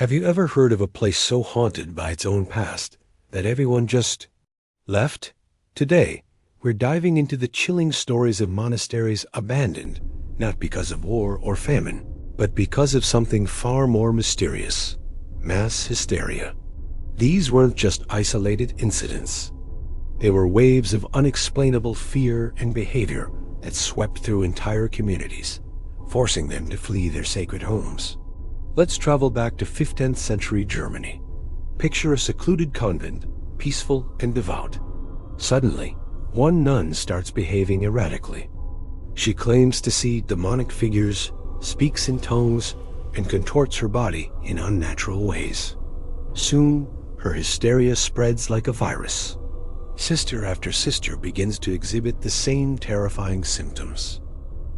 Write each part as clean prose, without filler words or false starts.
Have you ever heard of a place so haunted by its own past that everyone just left? Today, we're diving into the chilling stories of monasteries abandoned, not because of war or famine, but because of something far more mysterious: mass hysteria. These weren't just isolated incidents. They were waves of unexplainable fear and behavior that swept through entire communities, forcing them to flee their sacred homes. Let's travel back to 15th century Germany. Picture a secluded convent, peaceful and devout. Suddenly, one nun starts behaving erratically. She claims to see demonic figures, speaks in tongues, and contorts her body in unnatural ways. Soon, her hysteria spreads like a virus. Sister after sister begins to exhibit the same terrifying symptoms.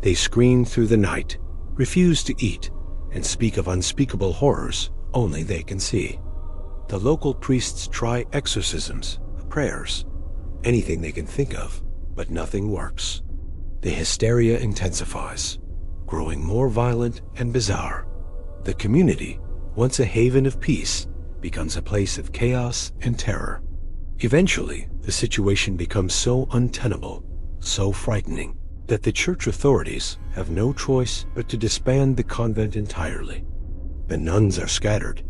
They scream through the night, refuse to eat, and speak of unspeakable horrors only they can see. The local priests try exorcisms, prayers, anything they can think of, but nothing works. The hysteria intensifies, growing more violent and bizarre. The community, once a haven of peace, becomes a place of chaos and terror. Eventually, the situation becomes so untenable, so frightening, that the church authorities have no choice but to disband the convent entirely. The nuns are scattered,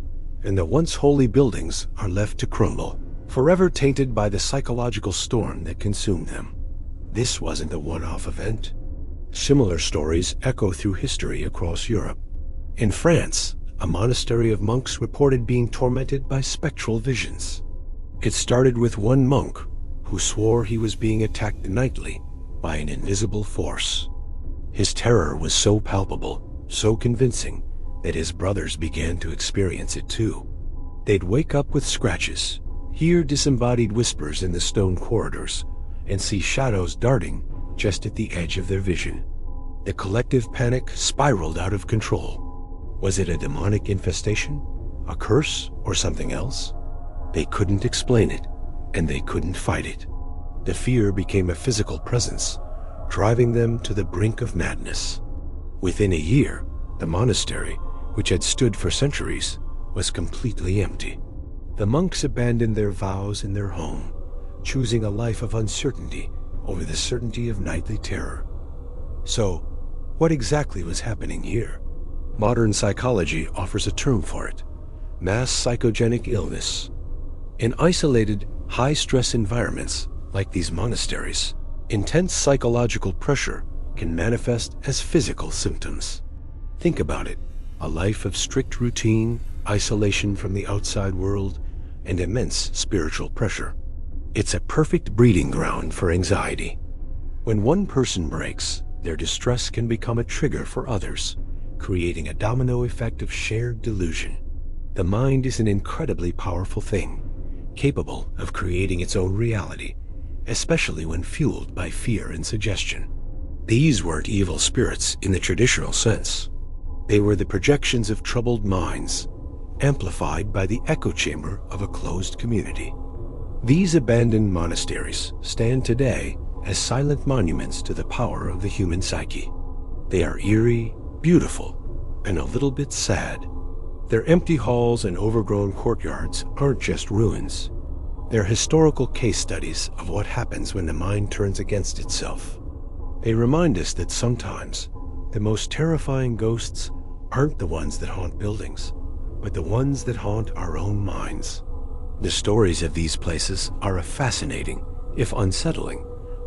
and the once holy buildings are left to crumble, forever tainted by the psychological storm that consumed them. This wasn't a one-off event. Similar stories echo through history across Europe. In France, a monastery of monks reported being tormented by spectral visions. It started with one monk who swore he was being attacked nightly by an invisible force. His terror was so palpable, so convincing, that his brothers began to experience it too. They'd wake up with scratches, hear disembodied whispers in the stone corridors, and see shadows darting just at the edge of their vision. The collective panic spiraled out of control. Was it a demonic infestation, a curse, or something else? They couldn't explain it, and they couldn't fight it. The fear became a physical presence, driving them to the brink of madness. Within a year, the monastery, which had stood for centuries, was completely empty. The monks abandoned their vows in their home, choosing a life of uncertainty over the certainty of nightly terror. So, what exactly was happening here? Modern psychology offers a term for it: mass psychogenic illness. In isolated, high-stress environments like these monasteries, intense psychological pressure can manifest as physical symptoms. Think about it: a life of strict routine, isolation from the outside world, and immense spiritual pressure. It's a perfect breeding ground for anxiety. When one person breaks, their distress can become a trigger for others, creating a domino effect of shared delusion. The mind is an incredibly powerful thing, capable of creating its own reality, especially when fueled by fear and suggestion. These weren't evil spirits in the traditional sense. They were the projections of troubled minds, amplified by the echo chamber of a closed community. These abandoned monasteries stand today as silent monuments to the power of the human psyche. They are eerie, beautiful, and a little bit sad. Their empty halls and overgrown courtyards aren't just ruins. They're historical case studies of what happens when the mind turns against itself. They remind us that sometimes the most terrifying ghosts aren't the ones that haunt buildings, but the ones that haunt our own minds. The stories of these places are a fascinating, if unsettling,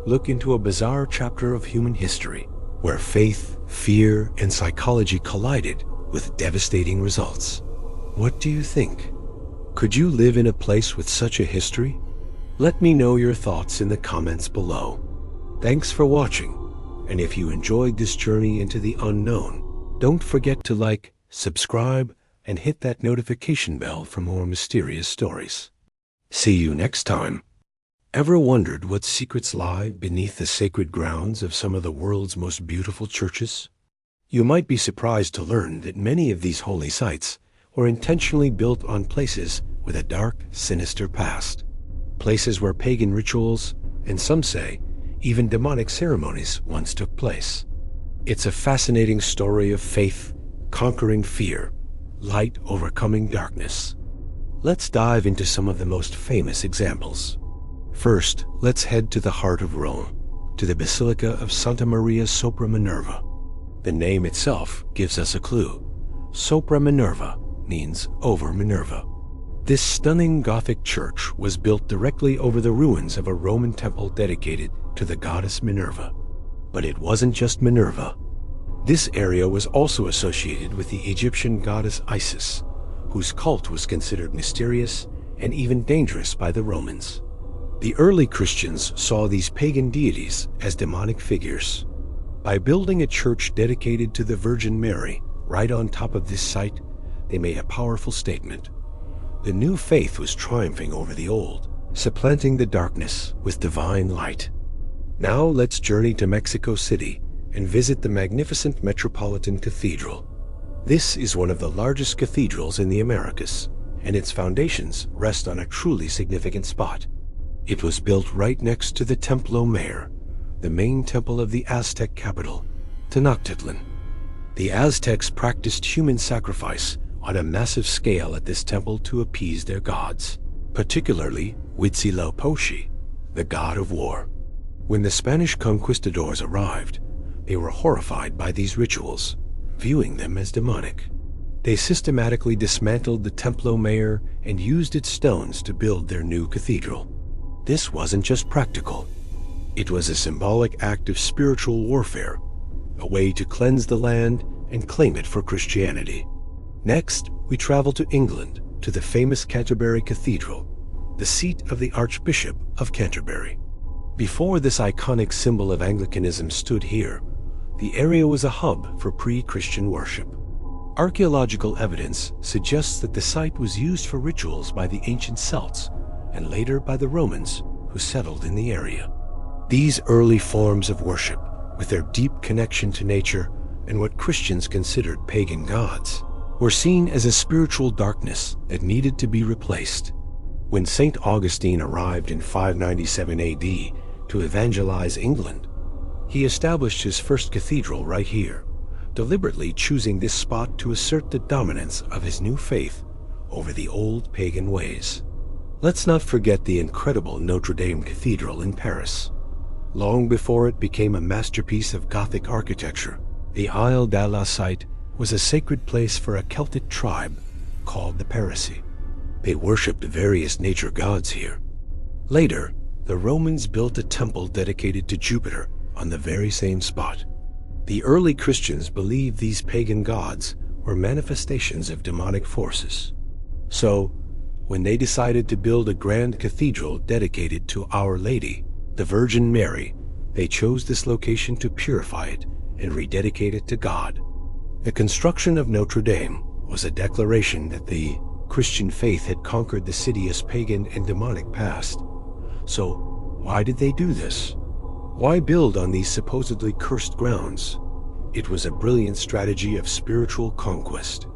look into a bizarre chapter of human history, where faith, fear, and psychology collided with devastating results. What do you think? Could you live in a place with such a history? Let me know your thoughts in the comments below. Thanks for watching, and if you enjoyed this journey into the unknown, don't forget to like, subscribe, and hit that notification bell for more mysterious stories. See you next time. Ever wondered what secrets lie beneath the sacred grounds of some of the world's most beautiful churches? You might be surprised to learn that many of these holy sites were intentionally built on places with a dark, sinister past. Places where pagan rituals, and some say, even demonic ceremonies once took place. It's a fascinating story of faith conquering fear, light overcoming darkness. Let's dive into some of the most famous examples. First, let's head to the heart of Rome, to the Basilica of Santa Maria sopra Minerva. The name itself gives us a clue. Sopra Minerva means over Minerva. This stunning Gothic church was built directly over the ruins of a Roman temple dedicated to the goddess Minerva. But it wasn't just Minerva. This area was also associated with the Egyptian goddess Isis, whose cult was considered mysterious and even dangerous by the Romans. The early Christians saw these pagan deities as demonic figures. By building a church dedicated to the Virgin Mary right on top of this site, they made a powerful statement. The new faith was triumphing over the old, supplanting the darkness with divine light. Now let's journey to Mexico City and visit the magnificent Metropolitan Cathedral. This is one of the largest cathedrals in the Americas, and its foundations rest on a truly significant spot. It was built right next to the Templo Mayor, the main temple of the Aztec capital, Tenochtitlan. The Aztecs practiced human sacrifice on a massive scale at this temple to appease their gods, particularly Huitzilopochtli, the god of war. When the Spanish conquistadors arrived, they were horrified by these rituals, viewing them as demonic. They systematically dismantled the Templo Mayor and used its stones to build their new cathedral. This wasn't just practical. It was a symbolic act of spiritual warfare, a way to cleanse the land and claim it for Christianity. Next, we travel to England, to the famous Canterbury Cathedral, the seat of the Archbishop of Canterbury. Before this iconic symbol of Anglicanism stood here, the area was a hub for pre-Christian worship. Archaeological evidence suggests that the site was used for rituals by the ancient Celts and later by the Romans who settled in the area. These early forms of worship, with their deep connection to nature and what Christians considered pagan gods, were seen as a spiritual darkness that needed to be replaced. When St. Augustine arrived in 597 AD to evangelize England, he established his first cathedral right here, deliberately choosing this spot to assert the dominance of his new faith over the old pagan ways. Let's not forget the incredible Notre Dame Cathedral in Paris. Long before it became a masterpiece of Gothic architecture, the Isle de la Cite was a sacred place for a Celtic tribe called the Parisii. They worshipped various nature gods here. Later, the Romans built a temple dedicated to Jupiter on the very same spot. The early Christians believed these pagan gods were manifestations of demonic forces. So, when they decided to build a grand cathedral dedicated to Our Lady, the Virgin Mary, they chose this location to purify it and rededicate it to God. The construction of Notre Dame was a declaration that the Christian faith had conquered the city's pagan and demonic past. So, why did they do this? Why build on these supposedly cursed grounds? It was a brilliant strategy of spiritual conquest.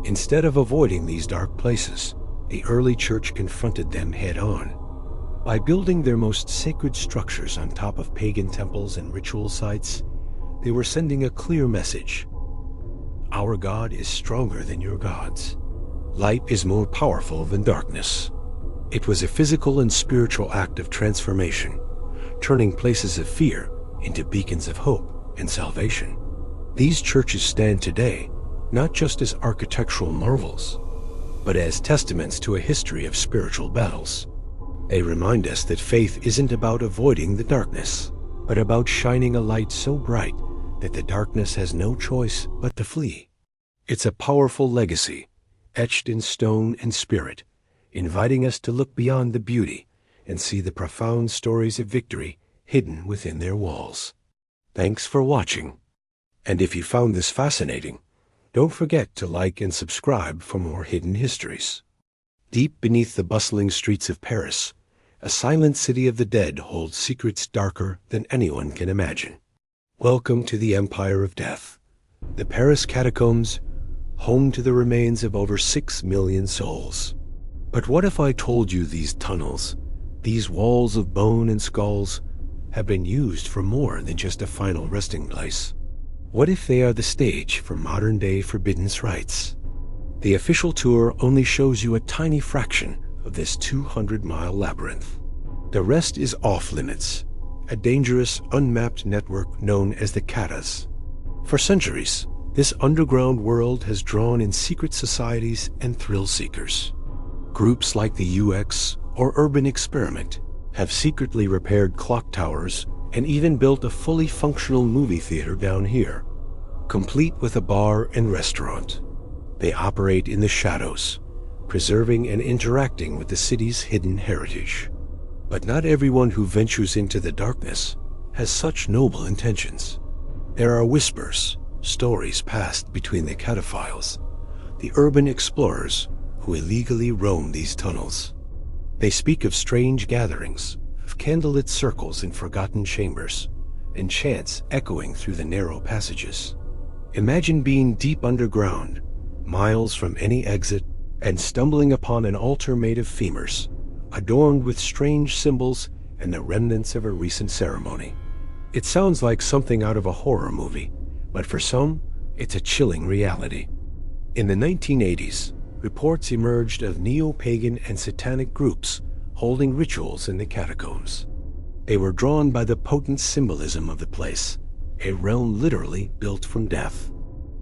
Instead of avoiding these dark places, the early church confronted them head-on. By building their most sacred structures on top of pagan temples and ritual sites, they were sending a clear message. Our God is stronger than your gods. Light is more powerful than darkness. It was a physical and spiritual act of transformation, turning places of fear into beacons of hope and salvation. These churches stand today not just as architectural marvels, but as testaments to a history of spiritual battles. They remind us that faith isn't about avoiding the darkness, but about shining a light so bright that the darkness has no choice but to flee. It's a powerful legacy, etched in stone and spirit, inviting us to look beyond the beauty and see the profound stories of victory hidden within their walls. Thanks for watching. And if you found this fascinating, don't forget to like and subscribe for more hidden histories. Deep beneath the bustling streets of Paris, a silent city of the dead holds secrets darker than anyone can imagine. Welcome to the Empire of Death, the Paris Catacombs, home to the remains of over 6 million souls. But what if I told you these tunnels, these walls of bone and skulls, have been used for more than just a final resting place? What if they are the stage for modern-day forbidden rites? The official tour only shows you a tiny fraction of this 200-mile labyrinth. The rest is off-limits, a dangerous, unmapped network known as the Catas. For centuries, this underground world has drawn in secret societies and thrill seekers. Groups like the UX or Urban Experiment have secretly repaired clock towers and even built a fully functional movie theater down here, complete with a bar and restaurant. They operate in the shadows, preserving and interacting with the city's hidden heritage. But not everyone who ventures into the darkness has such noble intentions. There are whispers, stories passed between the cataphiles, the urban explorers who illegally roam these tunnels. They speak of strange gatherings, of candlelit circles in forgotten chambers, and chants echoing through the narrow passages. Imagine being deep underground, miles from any exit, and stumbling upon an altar made of femurs, adorned with strange symbols and the remnants of a recent ceremony. It sounds like something out of a horror movie, but for some, it's a chilling reality. In the 1980s, reports emerged of neo-pagan and satanic groups holding rituals in the catacombs. They were drawn by the potent symbolism of the place, a realm literally built from death.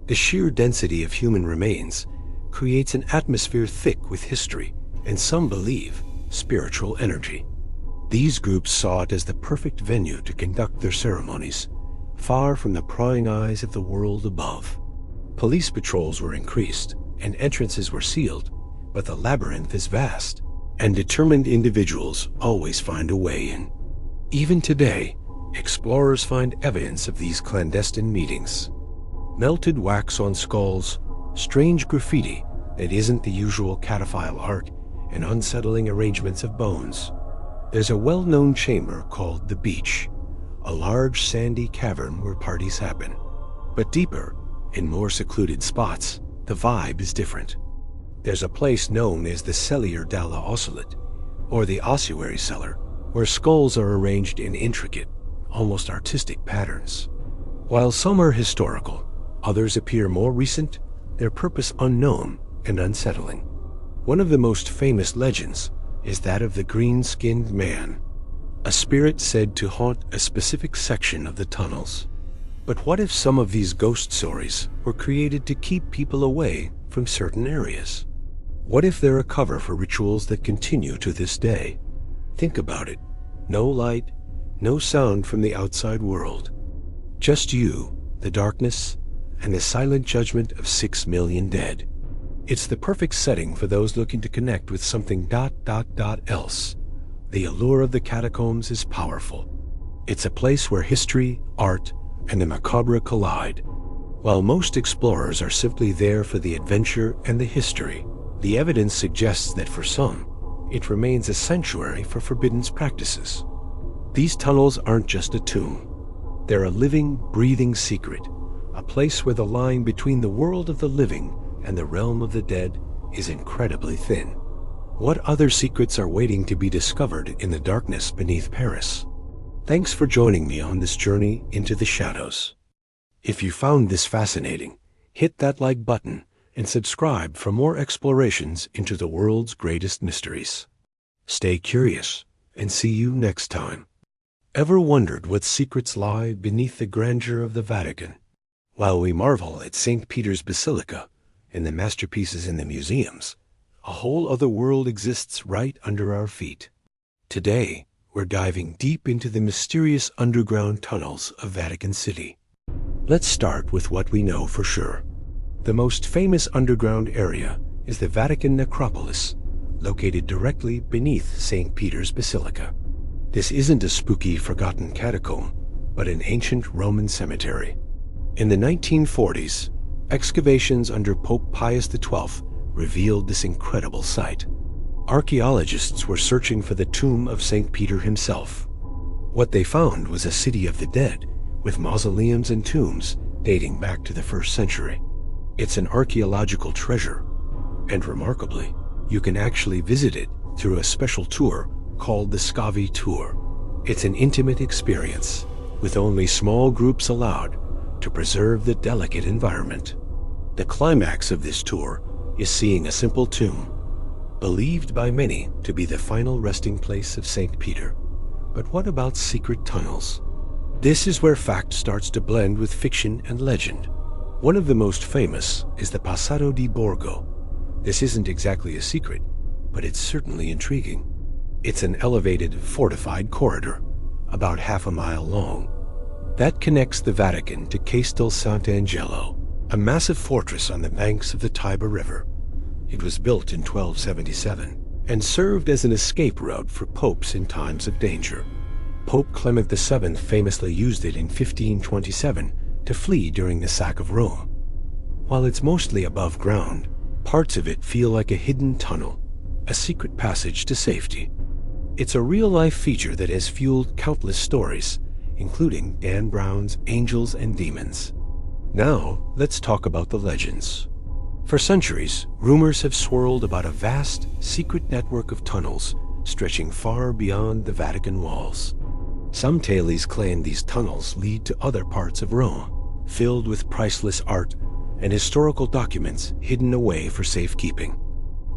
The sheer density of human remains creates an atmosphere thick with history, and some believe spiritual energy. These groups saw it as the perfect venue to conduct their ceremonies, far from the prying eyes of the world above. Police patrols were increased, and entrances were sealed, but the labyrinth is vast, and determined individuals always find a way in. Even today, explorers find evidence of these clandestine meetings. Melted wax on skulls, strange graffiti that isn't the usual cataphile art, and unsettling arrangements of bones. There's a well-known chamber called the Beach, a large sandy cavern where parties happen. But deeper, in more secluded spots, the vibe is different. There's a place known as the Cellier dalla Ossulet, or the ossuary cellar, where skulls are arranged in intricate, almost artistic patterns. While some are historical, others appear more recent, their purpose unknown and unsettling. One of the most famous legends is that of the green-skinned man, a spirit said to haunt a specific section of the tunnels. But what if some of these ghost stories were created to keep people away from certain areas? What if they're a cover for rituals that continue to this day? Think about it. No light, no sound from the outside world. Just you, the darkness, and the silent judgment of 6 million dead. It's the perfect setting for those looking to connect with something else. The allure of the catacombs is powerful. It's a place where history, art, and the macabre collide. While most explorers are simply there for the adventure and the history, the evidence suggests that for some, it remains a sanctuary for forbidden practices. These tunnels aren't just a tomb. They're a living, breathing secret, a place where the line between the world of the living and the realm of the dead is incredibly thin. What other secrets are waiting to be discovered in the darkness beneath Paris? Thanks for joining me on this journey into the shadows. If you found this fascinating, hit that like button and subscribe for more explorations into the world's greatest mysteries. Stay curious and see you next time. Ever wondered what secrets lie beneath the grandeur of the Vatican? While we marvel at St. Peter's Basilica and the masterpieces in the museums, a whole other world exists right under our feet. Today, we're diving deep into the mysterious underground tunnels of Vatican City. Let's start with what we know for sure. The most famous underground area is the Vatican Necropolis, located directly beneath St. Peter's Basilica. This isn't a spooky, forgotten catacomb, but an ancient Roman cemetery. In the 1940s, excavations under Pope Pius XII revealed this incredible site. Archaeologists were searching for the tomb of St. Peter himself. What they found was a city of the dead, with mausoleums and tombs dating back to the 1st century. It's an archaeological treasure, and remarkably, you can actually visit it through a special tour called the Scavi Tour. It's an intimate experience, with only small groups allowed to preserve the delicate environment. The climax of this tour is seeing a simple tomb, believed by many to be the final resting place of St. Peter. But what about secret tunnels? This is where fact starts to blend with fiction and legend. One of the most famous is the Passado di Borgo. This isn't exactly a secret, but it's certainly intriguing. It's an elevated, fortified corridor, about half a mile long, that connects the Vatican to Castel Sant'Angelo, a massive fortress on the banks of the Tiber River. It was built in 1277 and served as an escape route for popes in times of danger. Pope Clement VII famously used it in 1527 to flee during the sack of Rome. While it's mostly above ground, parts of it feel like a hidden tunnel, a secret passage to safety. It's a real-life feature that has fueled countless stories, including Dan Brown's Angels and Demons. Now, let's talk about the legends. For centuries, rumors have swirled about a vast, secret network of tunnels stretching far beyond the Vatican walls. Some tales claim these tunnels lead to other parts of Rome, filled with priceless art and historical documents hidden away for safekeeping.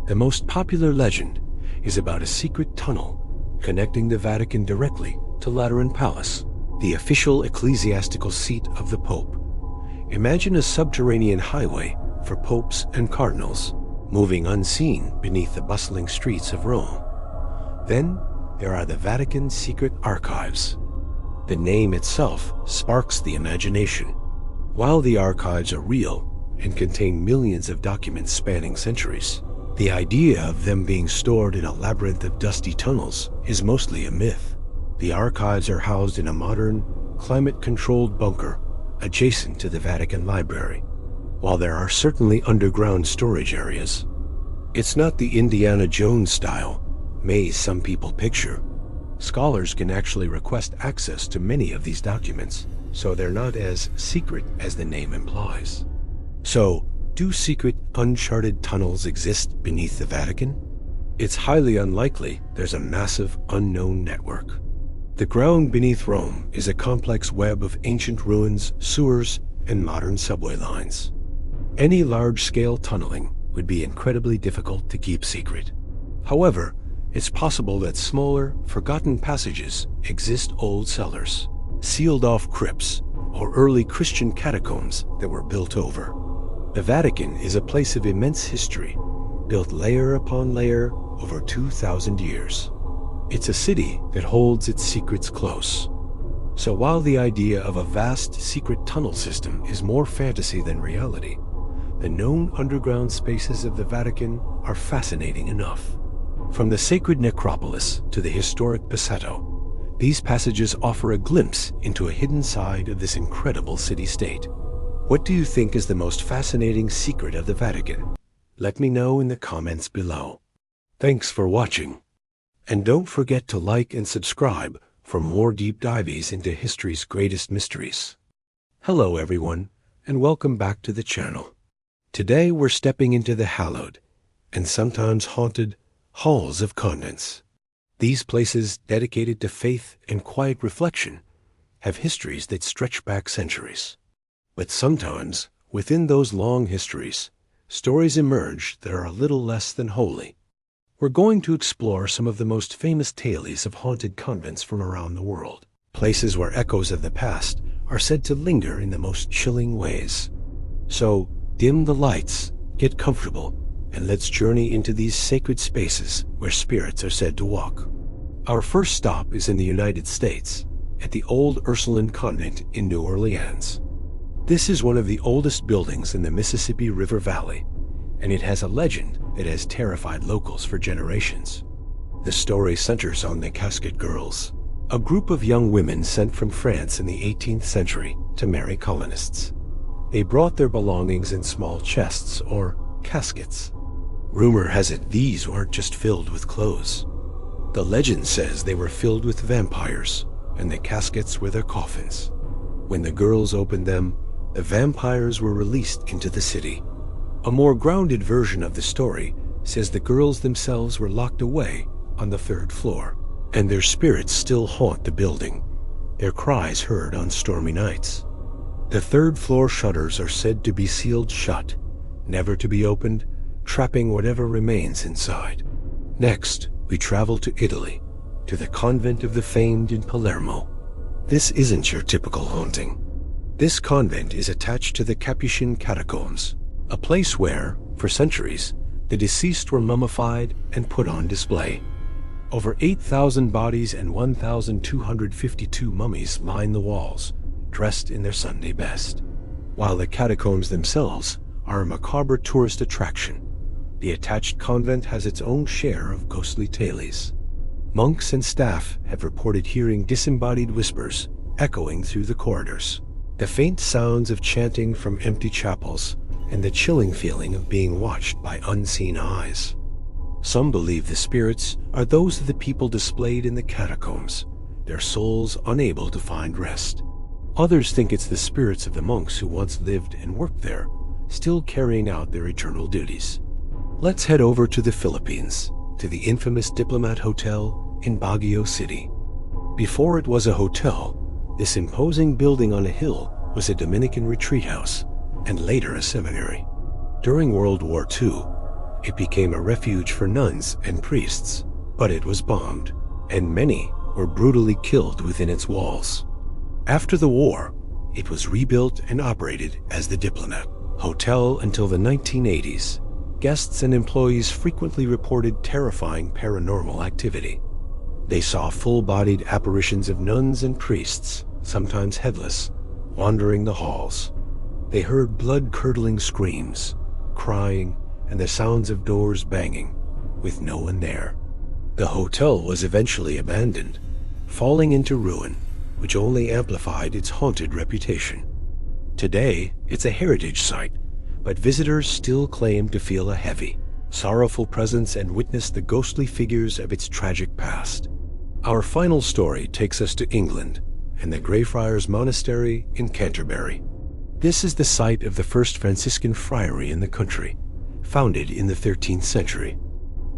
The most popular legend is about a secret tunnel connecting the Vatican directly to Lateran Palace, the official ecclesiastical seat of the Pope. Imagine a subterranean highway for popes and cardinals, moving unseen beneath the bustling streets of Rome. Then there are the Vatican's secret archives. The name itself sparks the imagination. While the archives are real and contain millions of documents spanning centuries, the idea of them being stored in a labyrinth of dusty tunnels is mostly a myth. The archives are housed in a modern, climate-controlled bunker adjacent to the Vatican Library. While there are certainly underground storage areas, it's not the Indiana Jones-style maze some people picture. Scholars can actually request access to many of these documents, so they're not as secret as the name implies. So, do secret, uncharted tunnels exist beneath the Vatican? It's highly unlikely there's a massive, unknown network. The ground beneath Rome is a complex web of ancient ruins, sewers, and modern subway lines. Any large-scale tunneling would be incredibly difficult to keep secret. However, it's possible that smaller, forgotten passages exist: old cellars, sealed-off crypts, or early Christian catacombs that were built over. The Vatican is a place of immense history, built layer upon layer over 2,000 years. It's a city that holds its secrets close. So while the idea of a vast secret tunnel system is more fantasy than reality, the known underground spaces of the Vatican are fascinating enough. From the sacred necropolis to the historic Passato, these passages offer a glimpse into a hidden side of this incredible city-state. What do you think is the most fascinating secret of the Vatican? Let me know in the comments below. Thanks for watching. And don't forget to like and subscribe for more deep dives into history's greatest mysteries. Hello everyone, and welcome back to the channel. Today we're stepping into the hallowed, and sometimes haunted, halls of convents. These places, dedicated to faith and quiet reflection, have histories that stretch back centuries. But sometimes, within those long histories, stories emerge that are a little less than holy. We're going to explore some of the most famous tales of haunted convents from around the world, places where echoes of the past are said to linger in the most chilling ways. So, dim the lights, get comfortable, and let's journey into these sacred spaces where spirits are said to walk. Our first stop is in the United States, at the old Ursuline Convent in New Orleans. This is one of the oldest buildings in the Mississippi River Valley, and it has a legend that has terrified locals for generations. The story centers on the Casket Girls, a group of young women sent from France in the 18th century to marry colonists. They brought their belongings in small chests, or caskets. Rumor has it these weren't just filled with clothes. The legend says they were filled with vampires, and the caskets were their coffins. When the girls opened them, the vampires were released into the city. A more grounded version of the story says the girls themselves were locked away on the 3rd floor, and their spirits still haunt the building, their cries heard on stormy nights. The 3rd floor shutters are said to be sealed shut, never to be opened, trapping whatever remains inside. Next, we travel to Italy, to the convent of the famed in Palermo. This isn't your typical haunting. This convent is attached to the Capuchin Catacombs, a place where, for centuries, the deceased were mummified and put on display. Over 8,000 bodies and 1,252 mummies line the walls, dressed in their Sunday best. While the catacombs themselves are a macabre tourist attraction, the attached convent has its own share of ghostly tales. Monks and staff have reported hearing disembodied whispers echoing through the corridors, the faint sounds of chanting from empty chapels, and the chilling feeling of being watched by unseen eyes. Some believe the spirits are those of the people displayed in the catacombs, their souls unable to find rest. Others think it's the spirits of the monks who once lived and worked there, still carrying out their eternal duties. Let's head over to the Philippines, to the infamous Diplomat Hotel in Baguio City. Before it was a hotel, this imposing building on a hill was a Dominican retreat house, and later a seminary. During World War II, it became a refuge for nuns and priests, but it was bombed, and many were brutally killed within its walls. After the war, it was rebuilt and operated as the Diplomat Hotel until the 1980s. Guests and employees frequently reported terrifying paranormal activity. They saw full-bodied apparitions of nuns and priests, sometimes headless, wandering the halls. They heard blood-curdling screams, crying, and the sounds of doors banging, with no one there. The hotel was eventually abandoned, falling into ruin, which only amplified its haunted reputation. Today, it's a heritage site, but visitors still claim to feel a heavy, sorrowful presence and witness the ghostly figures of its tragic past. Our final story takes us to England and the Greyfriars Monastery in Canterbury. This is the site of the first Franciscan friary in the country, founded in the 13th century.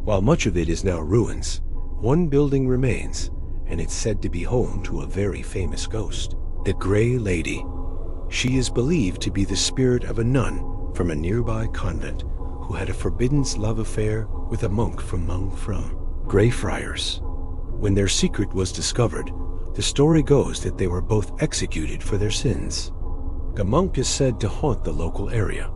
While much of it is now ruins, one building remains, and it's said to be home to a very famous ghost, the Grey Lady. She is believed to be the spirit of a nun from a nearby convent who had a forbidden love affair with a monk from Greyfriars. When their secret was discovered, the story goes that they were both executed for their sins. The monk is said to haunt the local area,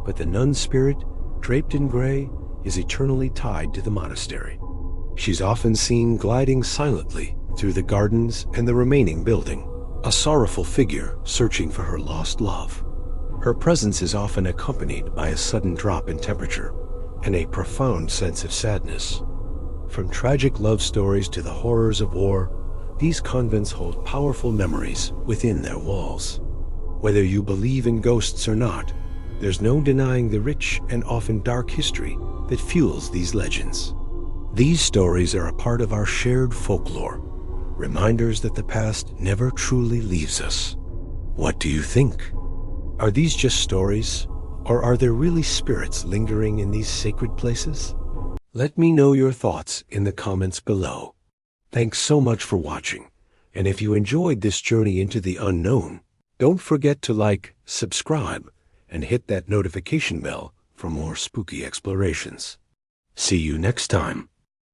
but the nun spirit, draped in gray, is eternally tied to the monastery. She's often seen gliding silently through the gardens and the remaining building, a sorrowful figure searching for her lost love. Her presence is often accompanied by a sudden drop in temperature and a profound sense of sadness. From tragic love stories to the horrors of war, these convents hold powerful memories within their walls. Whether you believe in ghosts or not, there's no denying the rich and often dark history that fuels these legends. These stories are a part of our shared folklore, reminders that the past never truly leaves us. What do you think? Are these just stories, or are there really spirits lingering in these sacred places? Let me know your thoughts in the comments below. Thanks so much for watching, and if you enjoyed this journey into the unknown, don't forget to like, subscribe, and hit that notification bell for more spooky explorations. See you next time.